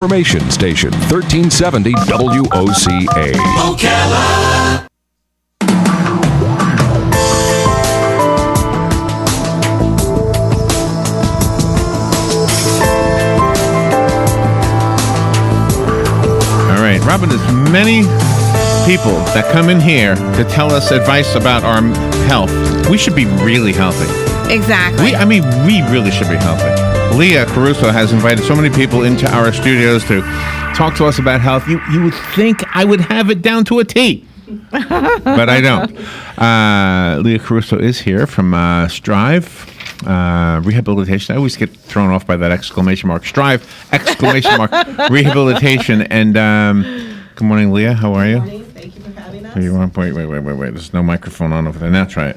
Information Station 1370 WOCA. Ocala. All right, Robin, there's many people that come in here to tell us advice about our health. We should be really healthy. Exactly. We really should be healthy. Leah Caruso has invited so many people into our studios to talk to us about health. You would think I would have it down to a T, but I don't. Leah Caruso is here from Strive Rehabilitation. I always get thrown off by that exclamation mark. Strive, exclamation mark, Rehabilitation. And good morning, Leah. How are you? Good morning. Thank you for having us. Wait. There's no microphone on over there. Now try it.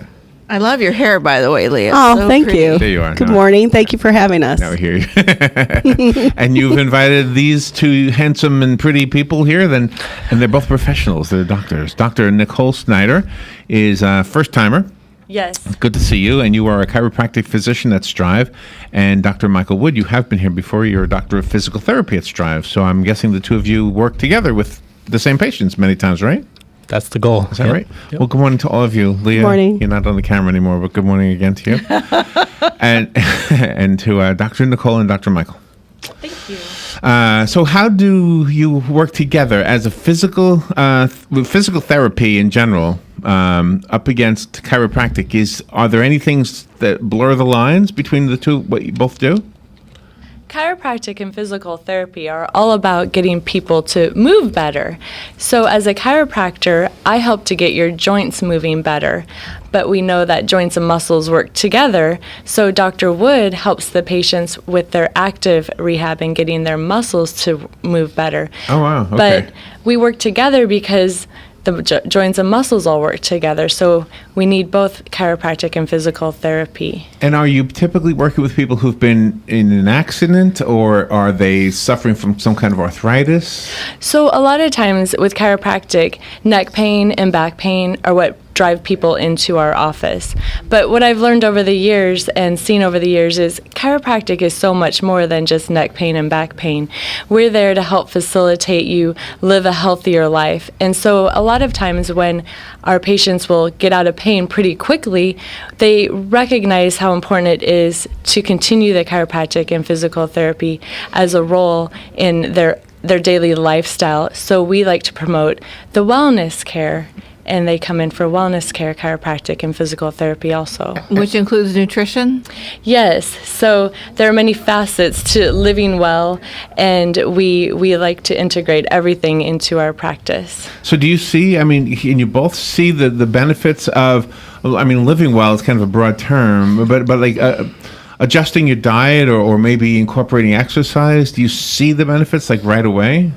I love your hair, by the way, Leah. Oh, So thank pretty. you. There you are. Good Now- morning. Thank you for having us. Now we hear you. And you've invited these two handsome and pretty people here, and they're both professionals. They're doctors. Dr. Nichole Snyder is a first-timer. Yes. Good to see you. And you are a chiropractic physician at Strive. And Dr. Michael Wood, you have been here before. You're a doctor of physical therapy at Strive. So I'm guessing the two of you work together with the same patients many times, right? That's the goal. Is that right? Well, good morning to all of you. Leah, morning. you're not on the camera anymore, but good morning again to you. and to Dr. Nichole and Dr. Michael. Thank you. So how do you work together as a physical therapy in general up against chiropractic? Are there any things that blur the lines between the two, what you both do? Chiropractic and physical therapy are all about getting people to move better. So as a chiropractor, I help to get your joints moving better. But we know that joints and muscles work together. So Dr. Wood helps the patients with their active rehab and getting their muscles to move better. Oh, wow. Okay. But we work together because the joints and muscles all work together. So we need both chiropractic and physical therapy. And are you typically working with people who've been in an accident, or are they suffering from some kind of arthritis? So a lot of times with chiropractic, neck pain and back pain are what drive people into our office. But what I've learned over the years and seen over the years is chiropractic is so much more than just neck pain and back pain. We're there to help facilitate you live a healthier life. And so a lot of times when our patients will get out of pain pretty quickly, they recognize how important it is to continue the chiropractic and physical therapy as a role in their daily lifestyle. So we like to promote the wellness care, and they come in for wellness care, chiropractic, and physical therapy also. Which includes nutrition? Yes, so there are many facets to living well, and we like to integrate everything into our practice. So do you see, and you both see the benefits of, living well is kind of a broad term, but like adjusting your diet or maybe incorporating exercise, do you see the benefits like right away?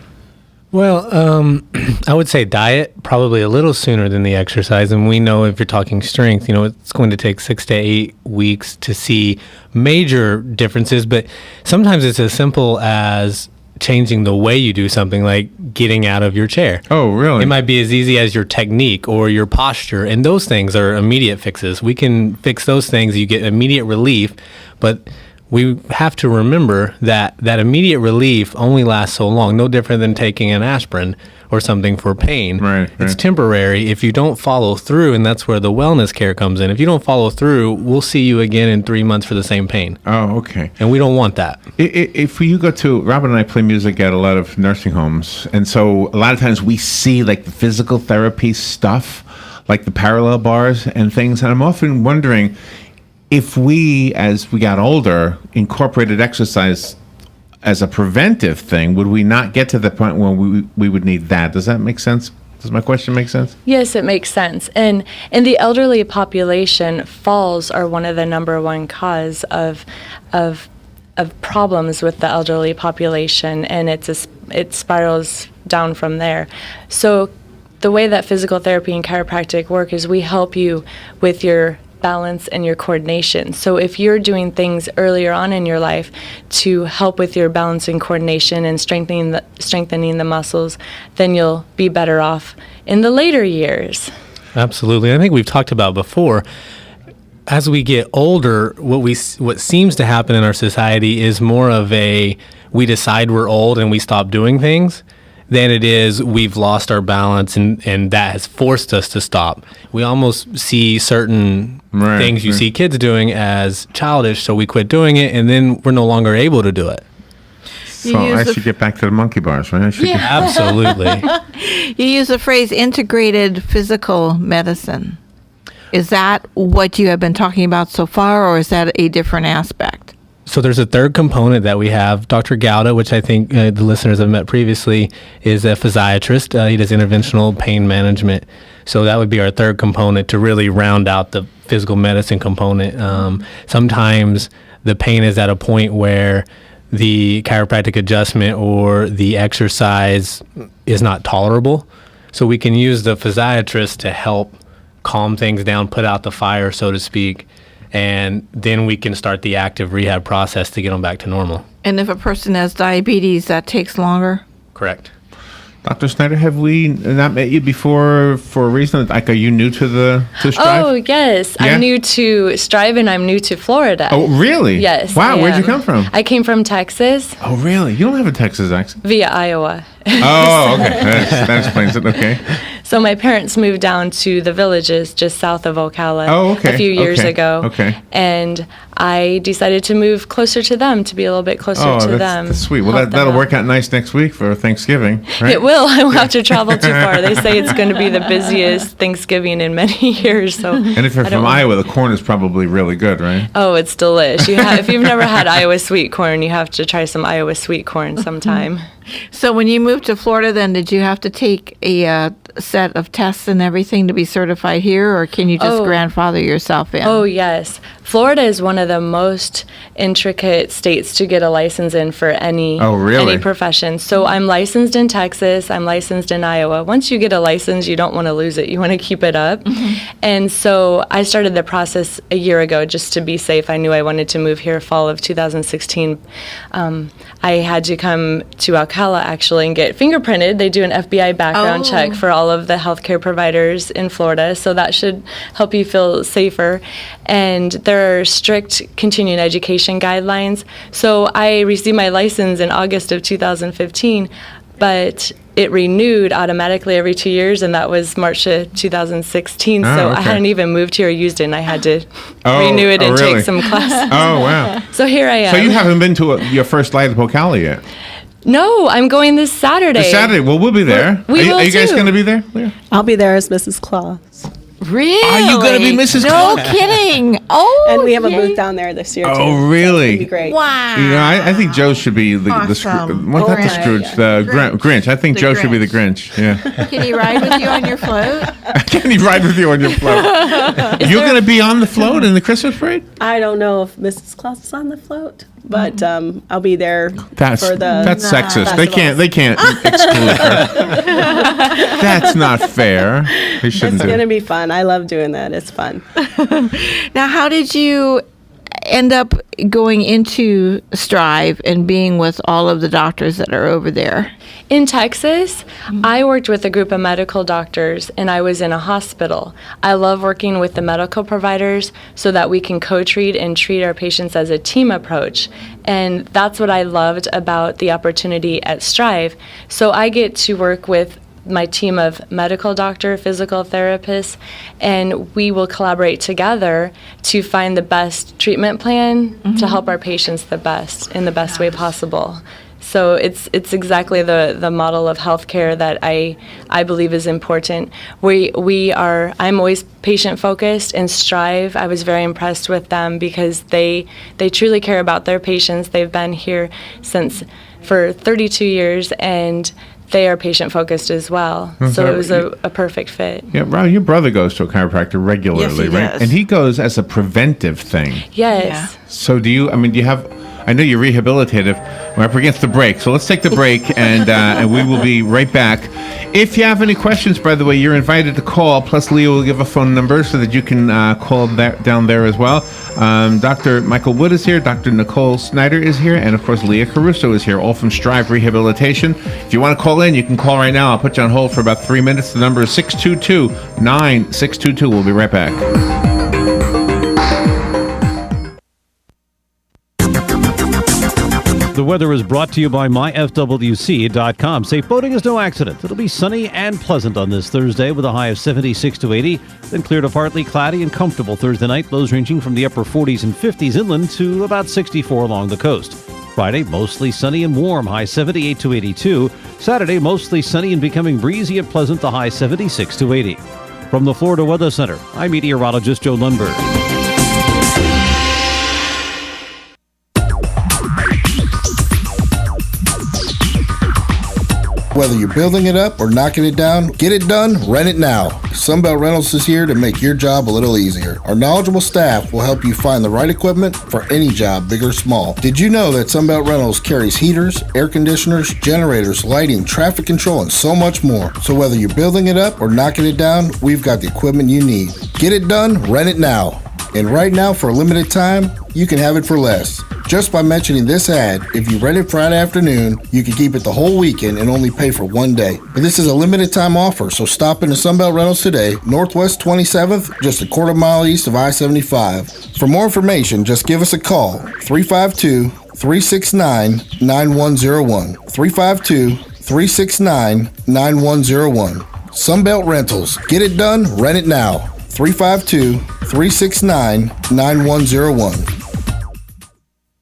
Well, I would say diet probably a little sooner than the exercise. And we know if you're talking strength, it's going to take 6 to 8 weeks to see major differences. But sometimes it's as simple as changing the way you do something, like getting out of your chair. Oh, really? It might be as easy as your technique or your posture. And those things are immediate fixes. We can fix those things. You get immediate relief. But we have to remember that immediate relief only lasts so long, no different than taking an aspirin or something for pain. Right. It's temporary if you don't follow through, and that's where the wellness care comes in. If you don't follow through, we'll see you again in 3 months for the same pain. Oh, okay. And we don't want that. If you go to, Robin and I play music at a lot of nursing homes, and so a lot of times we see like the physical therapy stuff, like the parallel bars and things, and I'm often wondering, if we, as we got older, incorporated exercise as a preventive thing, would we not get to the point where we would need that? Does that make sense? Does my question make sense? Yes, it makes sense. And in the elderly population, falls are one of the number one cause of problems with the elderly population, and it spirals down from there. So the way that physical therapy and chiropractic work is we help you with your balance and your coordination. So if you're doing things earlier on in your life to help with your balance and coordination and strengthening the muscles, then you'll be better off in the later years. Absolutely. I think we've talked about before, as we get older, what seems to happen in our society is more of we decide we're old and we stop doing things than it is we've lost our balance and that has forced us to stop. We almost see certain things you see kids doing as childish, so we quit doing it, and then we're no longer able to do it. So I should get back to the monkey bars, right? Absolutely. You use the phrase integrated physical medicine. Is that what you have been talking about so far, or is that a different aspect? So there's a third component that we have. Dr. Gauda, which I think the listeners have met previously, is a physiatrist. He does interventional pain management. So that would be our third component to really round out the physical medicine component. Sometimes the pain is at a point where the chiropractic adjustment or the exercise is not tolerable. So we can use the physiatrist to help calm things down, put out the fire, so to speak, and then we can start the active rehab process to get them back to normal. And if a person has diabetes, that takes longer? Correct. Dr. Snyder, have we not met you before for a reason? Like, are you new to Strive? Oh, yes. Yeah? I'm new to Strive and I'm new to Florida. Oh, really? Yes. Wow, I where'd you am. come from? I came from Texas Oh, really? You don't have a Texas accent. via Iowa. Oh, okay. That explains it. Okay. So my parents moved down to the Villages just south of Ocala Oh, a few years okay, ago. okay. And I decided to move closer to them, to be a little bit closer Oh, to that's, them. that's sweet. Well, help them that'll out. work out nice next week for Thanksgiving, right? It will. I won't have to travel too far. They say it's going to be the busiest Thanksgiving in many years. So. And if you're I don't from want- Iowa, the corn is probably really good, right? Oh, it's delish. If you've never had Iowa sweet corn, you have to try some Iowa sweet corn sometime. So when you moved to Florida, then did you have to take a set of tests and everything to be certified here, or can you just Oh. grandfather yourself in? Oh, yes. Florida is one of the most intricate states to get a license in for any Oh, really? any profession. So I'm licensed in Texas. I'm licensed in Iowa. Once you get a license, you don't want to lose it. You want to keep it up. And so I started the process a year ago just to be safe. I knew I wanted to move here fall of 2016. I had to come to Ocala actually and get fingerprinted. They do an FBI background Oh. check for all of the healthcare providers in Florida, so that should help you feel safer. And there are strict continuing education guidelines. So I received my license in August of 2015, but it renewed automatically every 2 years, and that was March of 2016. Oh, so I okay. hadn't even moved here or used it, and I had to Oh, renew it oh, and really? take some classes. Oh, wow. So here I am. So you haven't been to your first light of Ocala yet? No, I'm going this Saturday. This Saturday. Well, we'll be there. We will are you guys too. going to be there? Leah? I'll be there as Mrs. Claus. Really? Are you gonna be Mrs. No Clark? kidding. Oh, And we have a yay. booth down there this year, too. Oh, really? It'll be great. Wow. You know, I think Joe should be the Awesome. not the Grinch. Scrooge, the Grinch. I think The Joe should be the Grinch. Grinch. Yeah. Can he ride with you on your float? Can he ride with you on your float? You're going to be on the float in the Christmas parade? I don't know if Mrs. Claus is on the float, but Mm-hmm. I'll be there That's for the that's sexist. They festivals. can't exclude her. That's not fair. They shouldn't It's do going to it. be fun. I love doing that. It's fun. Now, how did you end up going into Strive and being with all of the doctors that are over there? In Texas, I worked with a group of medical doctors and I was in a hospital. I love working with the medical providers so that we can co-treat and treat our patients as a team approach. And that's what I loved about the opportunity at Strive. So I get to work with my team of medical doctor, physical therapists, and we will collaborate together to find the best treatment plan to help our patients the best in the best way possible. So it's exactly the model of healthcare that I believe is important. I'm always patient focused, and Strive, I was very impressed with them because they truly care about their patients. They've been here for 32 years, and they are patient focused as well. So it was a perfect fit. Yeah, Rob, your brother goes to a chiropractor regularly, Yes, he right? does. And he goes as a preventive thing. Yes. So do you have, I know you're rehabilitative. We're up against the break. So let's take the break and we will be right back. If you have any questions, by the way, you're invited to call. Plus, Leo will give a phone number so that you can call down there as well. Dr. Michael Wood is here. Dr. Nichole Snyder is here. And, of course, Leah Caruso is here, all from Strive Rehabilitation. If you want to call in, you can call right now. I'll put you on hold for about 3 minutes. The number is 622-9622. We'll be right back. The weather is brought to you by myfwc.com. Safe boating is no accident. It'll be sunny and pleasant on this Thursday with a high of 76 to 80. Then clear to partly cloudy and comfortable Thursday night. Lows ranging from the upper 40s and 50s inland to about 64 along the coast. Friday, mostly sunny and warm, high 78 to 82. Saturday, mostly sunny and becoming breezy and pleasant, the high 76 to 80. From the Florida Weather Center, I'm meteorologist Joe Lundberg. Whether you're building it up or knocking it down, get it done, rent it now. Sunbelt Rentals is here to make your job a little easier. Our knowledgeable staff will help you find the right equipment for any job, big or small. Did you know that Sunbelt Rentals carries heaters, air conditioners, generators, lighting, traffic control, and so much more? So whether you're building it up or knocking it down, we've got the equipment you need. Get it done, rent it now. And right now, for a limited time, you can have it for less. Just by mentioning this ad, if you rent it Friday afternoon, you can keep it the whole weekend and only pay for one day. But this is a limited time offer, so stop into Sunbelt Rentals today, Northwest 27th, just a quarter mile east of I-75. For more information, just give us a call, 352-369-9101. 352-369-9101. Sunbelt Rentals. Get it done, rent it now. 352-369-9101.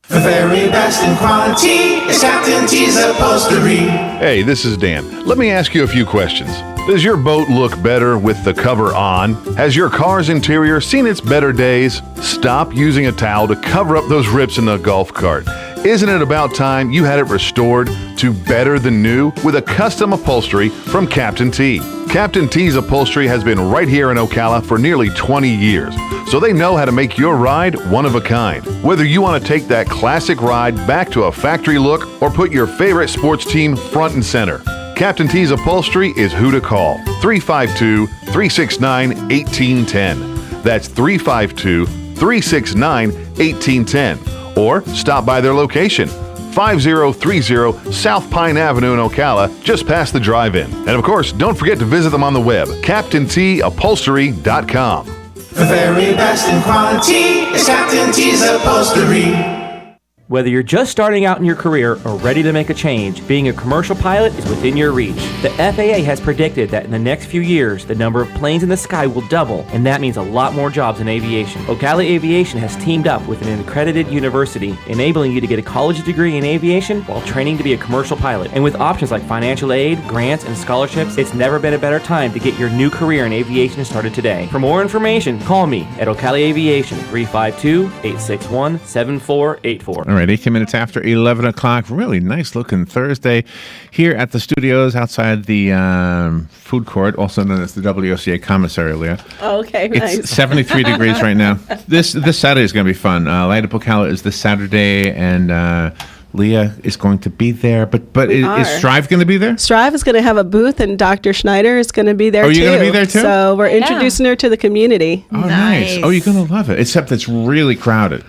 The very best in quality is Captain T's Upholstery. Hey, this is Dan. Let me ask you a few questions. Does your boat look better with the cover on? Has your car's interior seen its better days? Stop using a towel to cover up those rips in the golf cart. Isn't it about time you had it restored to better than new with a custom upholstery from Captain T? Captain T's Upholstery has been right here in Ocala for nearly 20 years, so they know how to make your ride one of a kind. Whether you want to take that classic ride back to a factory look or put your favorite sports team front and center, Captain T's Upholstery is who to call. 352-369-1810. That's 352-369-1810. Or stop by their location, 5030 South Pine Avenue in Ocala, just past the drive-in. And of course, don't forget to visit them on the web, CaptainTUpholstery.com. The very best in quality is Captain T's Upholstery. Whether you're just starting out in your career or ready to make a change, being a commercial pilot is within your reach. The FAA has predicted that in the next few years, the number of planes in the sky will double, and that means a lot more jobs in aviation. Ocala Aviation has teamed up with an accredited university, enabling you to get a college degree in aviation while training to be a commercial pilot. And with options like financial aid, grants, and scholarships, it's never been a better time to get your new career in aviation started today. For more information, call me at Ocala Aviation, 352-861-7484. All right, 18 minutes after 11 o'clock. Really nice looking Thursday here at the studios outside the food court, also known as the WOCA commissary, Leah. Oh, okay, nice. It's 73 degrees right now. This Saturday is going to be fun. Light Up Ocala is this Saturday, and Leah is going to be there. But is Strive going to be there? Strive is going to have a booth, and Dr. Snyder is going to be there, too. Oh, too. you're going to be there, too? So we're introducing her to the community. Oh, nice. Oh, you're going to love it, except it's really crowded.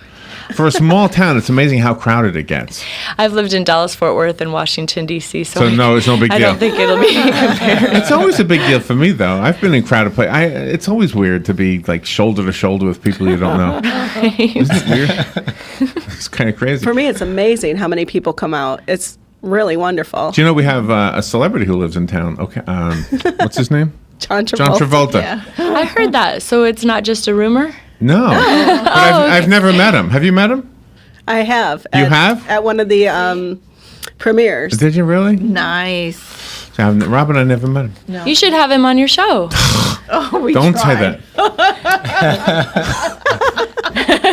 For a small town, it's amazing how crowded it gets. I've lived in Dallas, Fort Worth, and Washington, D.C., so no, it's no big deal. I don't think it'll be compared. It's always a big deal for me, though. I've been in crowded places. It's always weird to be like shoulder to shoulder with people you don't know. Isn't it weird? It's kind of crazy. For me, it's amazing how many people come out. It's really wonderful. Do you know we have a celebrity who lives in town? Okay, what's his name? John Travolta. John Travolta. Yeah. I heard that. So it's not just a rumor? No. But I've never met him. Have you met him? I have. You have? At one of the premieres. Did you really? Nice. Robin, I never met him. No. You should have him on your show. Don't say that.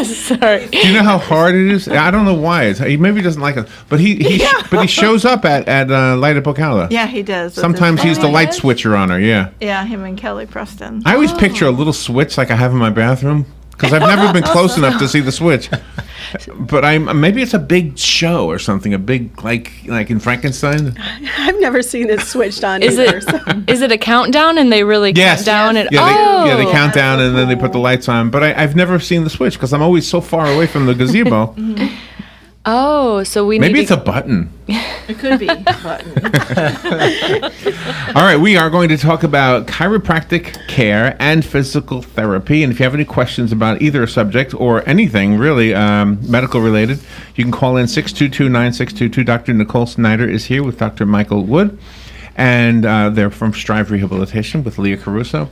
Sorry. Do you know how hard it is? I don't know why. He maybe doesn't like us, but he shows up at Light Up Ocala. Yeah, he does. Sometimes he's the light switcher on her. Yeah. Yeah, him and Kelly Preston. I always picture a little switch like I have in my bathroom because I've never been close enough to see the switch. But maybe it's a big show or something. A big like in Frankenstein. I've never seen it switched on. Is it a countdown and they really count down? And they count down and then they put the lights on. But I've never seen the switch because I'm always so far away from the gazebo. Oh, so we Maybe need it's a button. It could be a button. All right, we are going to talk about chiropractic care and physical therapy. And if you have any questions about either subject or anything really medical related, you can call in 622-9622. Dr. Nichole Snyder is here with Dr. Michael Wood, and they're from Strive Rehabilitation with Leah Caruso.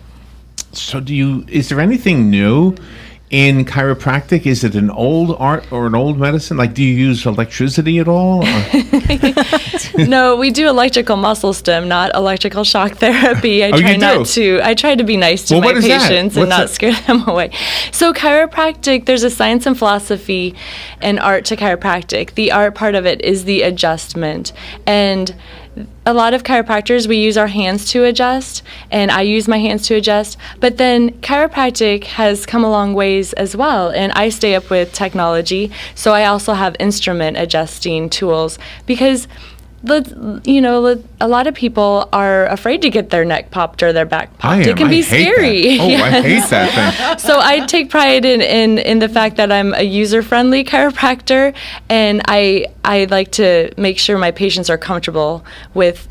So is there anything new in chiropractic? Is it an old art or an old medicine? Like, do you use electricity at all? No, we do electrical muscle stim, not electrical shock therapy. I try to be nice to my patients and not scare them away. So chiropractic, there's a science and philosophy and art to chiropractic. The art part of it is the adjustment. And a lot of chiropractors, we use our hands to adjust, and I use my hands to adjust. But then chiropractic has come a long ways as well, and I stay up with technology, so I also have instrument adjusting tools because a lot of people are afraid to get their neck popped or their back popped. It can be scary. I hate that thing. So I take pride in the fact that I'm a user-friendly chiropractor, and I like to make sure my patients are comfortable with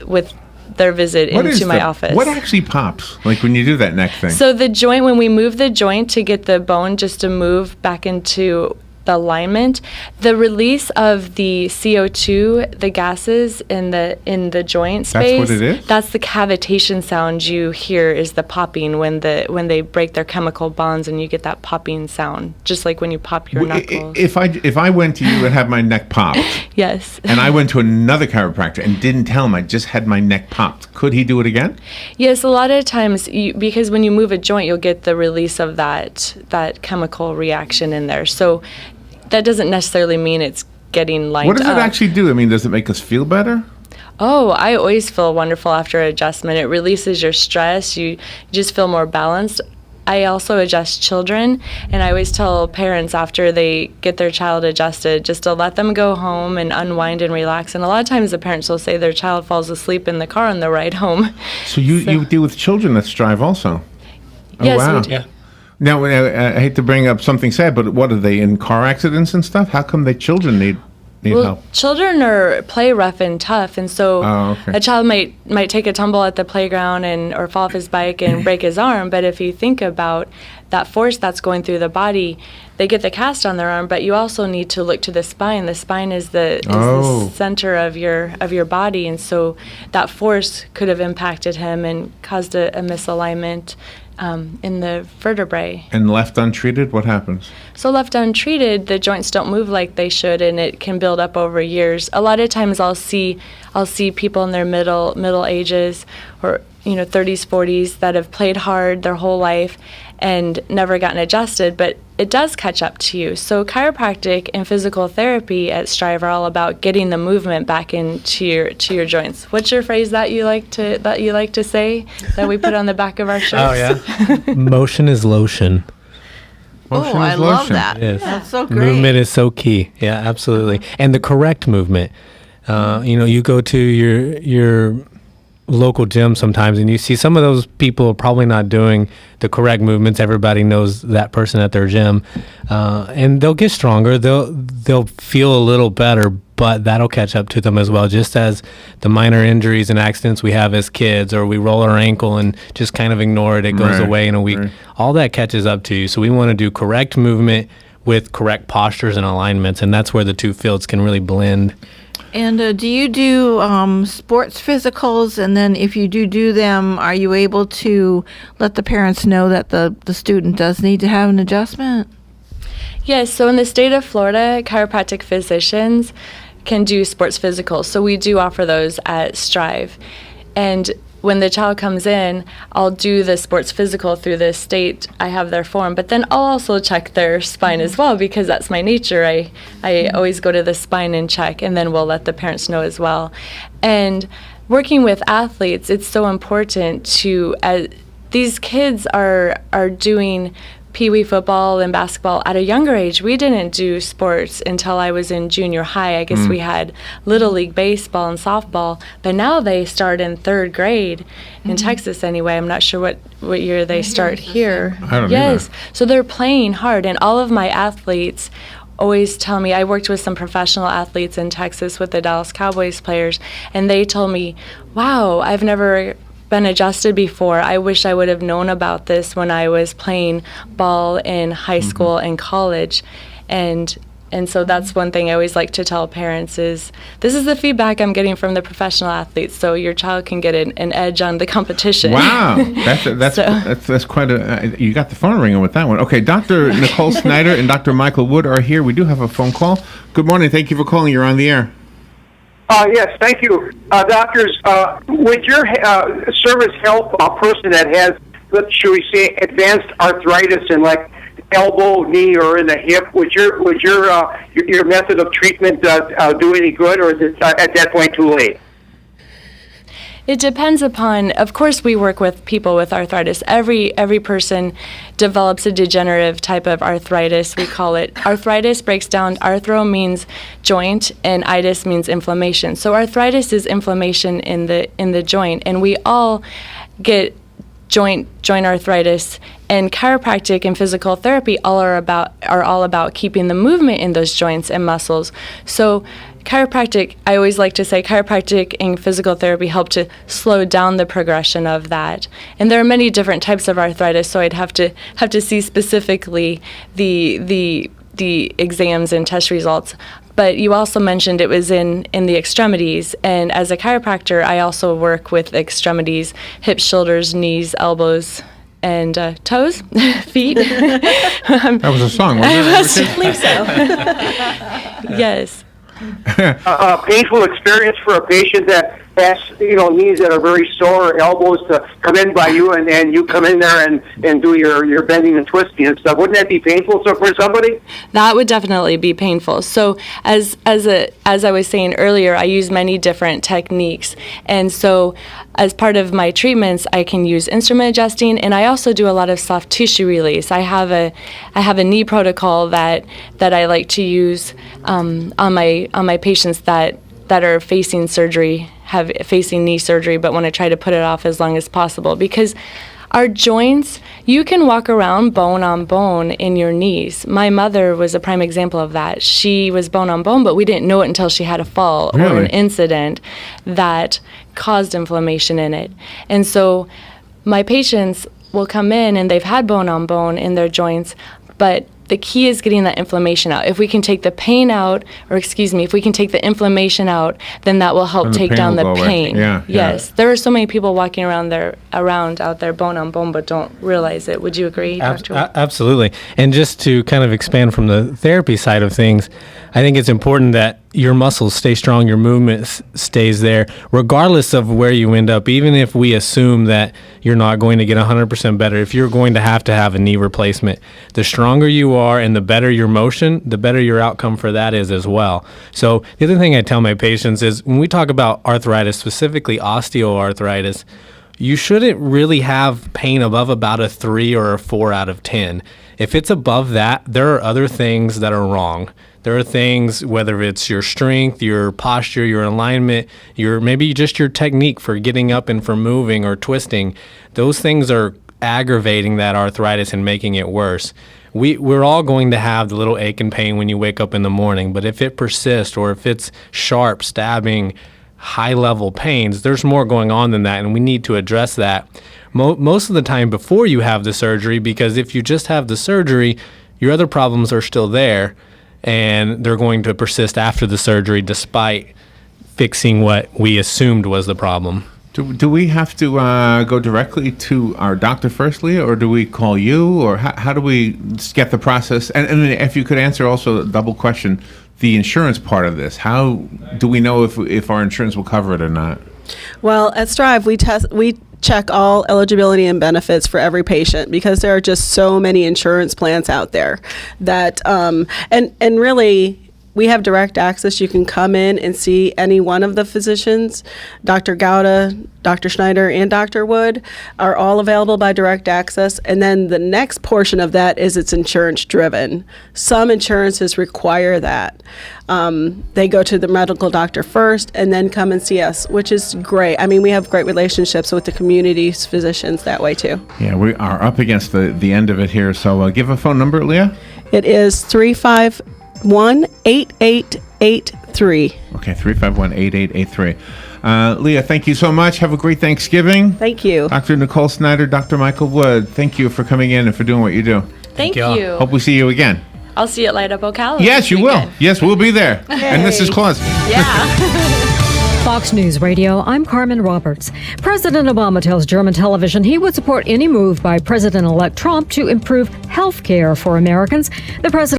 their visit into my office. What actually pops, like when you do that neck thing? So the joint, when we move the joint to get the bone just to move back into the alignment, the release of the CO2, the gases in the joint space. That's what it is? That's the cavitation sound you hear, is the popping when they break their chemical bonds, and you get that popping sound, just like when you pop your knuckles. If I went to you and had my neck popped, yes, and I went to another chiropractor and didn't tell him I just had my neck popped, could he do it again? Yes, a lot of times, because when you move a joint, you'll get the release of that chemical reaction in there. So that doesn't necessarily mean it's getting lined up. What does it actually do? I mean, does it make us feel better? Oh, I always feel wonderful after adjustment. It releases your stress. You just feel more balanced. I also adjust children, and I always tell parents after they get their child adjusted just to let them go home and unwind and relax. And a lot of times the parents will say their child falls asleep in the car on the ride home. So you deal with children that Strive also? Yes, wow. we do. Yeah. Now, I hate to bring up something sad, but what are they, in car accidents and stuff? How come children need help? Children play rough and tough, and so a child might take a tumble at the playground or fall off his bike and break his arm. But if you think about that force that's going through the body, they get the cast on their arm. But you also need to look to the spine. The spine is the center of your body, and so that force could have impacted him and caused a misalignment in the vertebrae. And left untreated, what happens? So left untreated, the joints don't move like they should, and it can build up over years. A lot of times I'll see people in their middle ages, or 30s, 40s, that have played hard their whole life and never gotten adjusted, but it does catch up to you. So chiropractic and physical therapy at Strive are all about getting the movement back into your joints. What's your phrase that you like to say that we put on the back of our shirts? Oh yeah, motion is lotion. I love that. Yes. That's so great. Movement is so key. Yeah, absolutely. And the correct movement. You go to your local gym sometimes and you see some of those people are probably not doing the correct movements. Everybody knows that person at their gym, and they'll get stronger. They'll feel a little better, but that'll catch up to them as well, just as the minor injuries and accidents we have as kids, or we roll our ankle and just kind of ignore it. It goes away in a week. Right. All that catches up to you. So we want to do correct movement with correct postures and alignments, and that's where the two fields can really blend. And do you do sports physicals? And then if you do them, are you able to let the parents know that the student does need to have an adjustment? Yes, so in the state of Florida, chiropractic physicians can do sports physicals. So we do offer those at Strive. And when the child comes in, I'll do the sports physical through the state. I have their form, but then I'll also check their spine as well, because that's my nature. I always go to the spine and check, and then we'll let the parents know as well. And working with athletes, it's so important to, these kids are doing Pee-wee football and basketball at a younger age. We didn't do sports until I was in junior high. I guess we had Little League baseball and softball, but now they start in third grade in Texas anyway. I'm not sure what year they start here. I don't know. Yes, so they're playing hard, and all of my athletes always tell me, I worked with some professional athletes in Texas with the Dallas Cowboys players, and they told me, wow, I've never been adjusted before. I wish I would have known about this when I was playing ball in high school and college. And so that's one thing I always like to tell parents is, this is the feedback I'm getting from the professional athletes, so your child can get an edge on the competition. Wow, that's quite a. You got the phone ringing with that one. Okay, Dr. Nichole Snyder and Dr. Michael Wood are here. We do have a phone call. Good morning. Thank you for calling. You're on the air. Yes, thank you. Doctors, would your service help a person that has, should we say, advanced arthritis in like elbow, knee, or in the hip? Would your method of treatment do any good, or is it at that point too late? It depends upon, of course, we work with people with arthritis. Every person develops a degenerative type of arthritis, we call it. Arthritis breaks down, arthro means joint, and itis means inflammation. So arthritis is inflammation in the joint, and we all get joint arthritis, and chiropractic and physical therapy are all about keeping the movement in those joints and muscles. So chiropractic, I always like to say chiropractic and physical therapy help to slow down the progression of that. And there are many different types of arthritis, so I'd have to see specifically the exams and test results. But you also mentioned it was in the extremities, and as a chiropractor, I also work with extremities, hips, shoulders, knees, elbows, and toes, feet. That was a song, wasn't it? I believe so. Yes. A painful experience for a patient that has, knees that are very sore, elbows to come in by you, and you come in there and do your bending and twisting and stuff. Wouldn't that be painful for somebody? That would definitely be painful. So as I was saying earlier, I use many different techniques, and so as part of my treatments, I can use instrument adjusting, and I also do a lot of soft tissue release. I have a knee protocol that I like to use on my patients that are facing surgery, facing knee surgery, but want to try to put it off as long as possible, because our joints, you can walk around bone on bone in your knees. My mother was a prime example of that. She was bone on bone, but we didn't know it until she had a fall or an incident that caused inflammation in it. And so my patients will come in and they've had bone on bone in their joints, but the key is getting that inflammation out. If we can take the pain out, if we can take the inflammation out, then that will help take down the pain. Yes. There are so many people walking around out there bone on bone, but don't realize it. Would you agree, Dr. Wood? Absolutely. And just to kind of expand from the therapy side of things, I think it's important that your muscles stay strong, your movement stays there, regardless of where you end up. Even if we assume that you're not going to get 100% better, if you're going to have a knee replacement, the stronger you are and the better your motion, the better your outcome for that is as well. So the other thing I tell my patients is when we talk about arthritis, specifically osteoarthritis, you shouldn't really have pain above about a 3 or a 4 out of 10. If it's above that, there are other things that are wrong. There are things, whether it's your strength, your posture, your alignment, maybe just your technique for getting up and for moving or twisting. Those things are aggravating that arthritis and making it worse. We're all going to have the little ache and pain when you wake up in the morning, but if it persists or if it's sharp, stabbing, high-level pains, there's more going on than that, and we need to address that most of the time before you have the surgery, because if you just have the surgery, your other problems are still there, and they're going to persist after the surgery despite fixing what we assumed was the problem. Do we have to go directly to our doctor first, Leah, or do we call you, or how do we get the process? And if you could answer also a double question, the insurance part of this. How do we know if our insurance will cover it or not? Well, at Strive, we check all eligibility and benefits for every patient, because there are just so many insurance plans out there that and really we have direct access. You can come in and see any one of the physicians. Dr. Gouda, Dr. Snyder, and Dr. Wood are all available by direct access. And then the next portion of that is it's insurance driven. Some insurances require that. They go to the medical doctor first and then come and see us, which is great. I mean, we have great relationships with the community's physicians that way too. Yeah, we are up against the end of it here. So give a phone number, Leah. It is 351-8883. Okay, 351-8883. Leah, thank you so much. Have a great Thanksgiving. Thank you. Dr. Nichole Snyder, Dr. Michael Wood, thank you for coming in and for doing what you do. Thank you. Hope we see you again. I'll see you at Light Up Ocala. Yes, you will. Yes, we'll be there. And this is Claus. Yeah. Fox News Radio, I'm Carmen Roberts. President Obama tells German television he would support any move by President-elect Trump to improve health care for Americans. The president